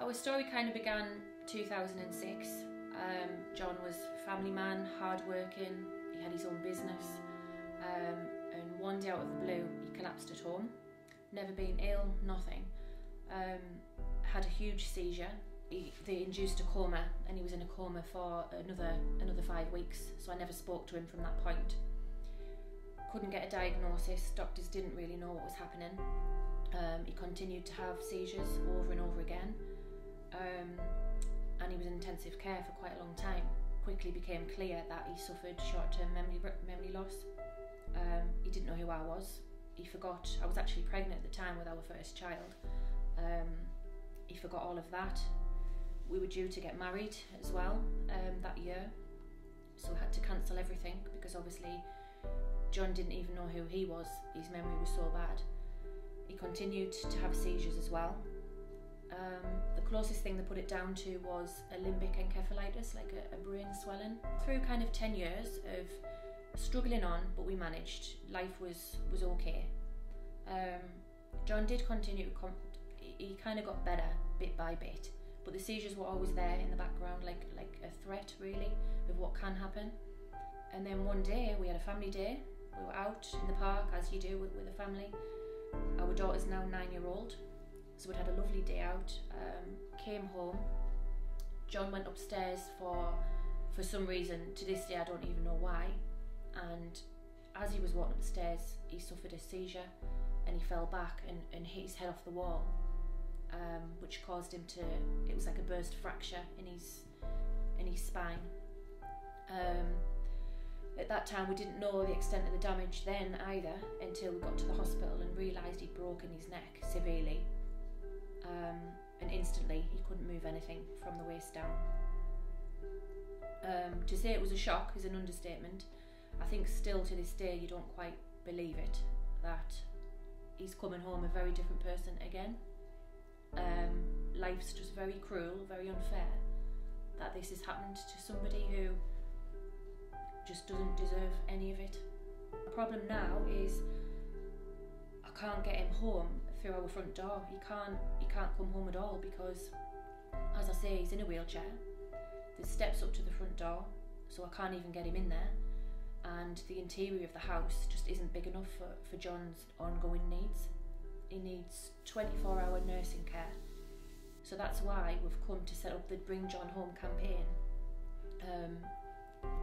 Our story kind of began 2006. John was a family man, hard-working, he had his own business, and one day out of the blue he collapsed at home. Never been ill, nothing. Had a huge seizure. They induced a coma, and he was in a coma for another 5 weeks, so I never spoke to him from that point. Couldn't get a diagnosis, doctors didn't really know what was happening. He continued to have seizures over and over again, and he was in intensive care for quite a long time. Quickly became clear that he suffered short-term memory loss. He didn't know who I was. He forgot I was actually pregnant at the time with our first child. He forgot all of that. We were due to get married as well that year, so we had to cancel everything because obviously John didn't even know who he was. His memory was so bad. He continued to have seizures as well. The closest thing they put it down to was a limbic encephalitis, like a brain swelling. Through kind of 10 years of struggling on, but we managed. Life was okay. John did continue to he kind of got better bit by bit, but the seizures were always there in the background, like a threat really of what can happen. And then one day we had a family day. We were out in the park, as you do with a family. Our daughter's now 9-year-old, so we'd had a lovely day out. Came home. John went upstairs for some reason. To this day I don't even know why. And as he was walking up the stairs, he suffered a seizure, and he fell back and hit his head off the wall, which caused him to. It was like a burst fracture in his spine. At that time we didn't know the extent of the damage then either, until we got to the hospital and realised he'd broken his neck severely, and instantly he couldn't move anything from the waist down. To say it was a shock is an understatement. I think still to this day you don't quite believe it, that he's coming home a very different person again. Life's just very cruel, very unfair, that this has happened to somebody who just doesn't deserve any of it. The problem now is I can't get him home through our front door. He can't come home at all because, as I say, he's in a wheelchair. There's steps up to the front door, so I can't even get him in there. And the interior of the house just isn't big enough for John's ongoing needs. He needs 24-hour nursing care. So that's why we've come to set up the Bring John Home campaign,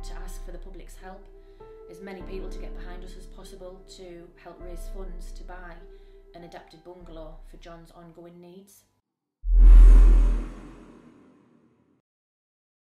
to ask for the public's help, as many people to get behind us as possible, to help raise funds to buy an adapted bungalow for John's ongoing needs.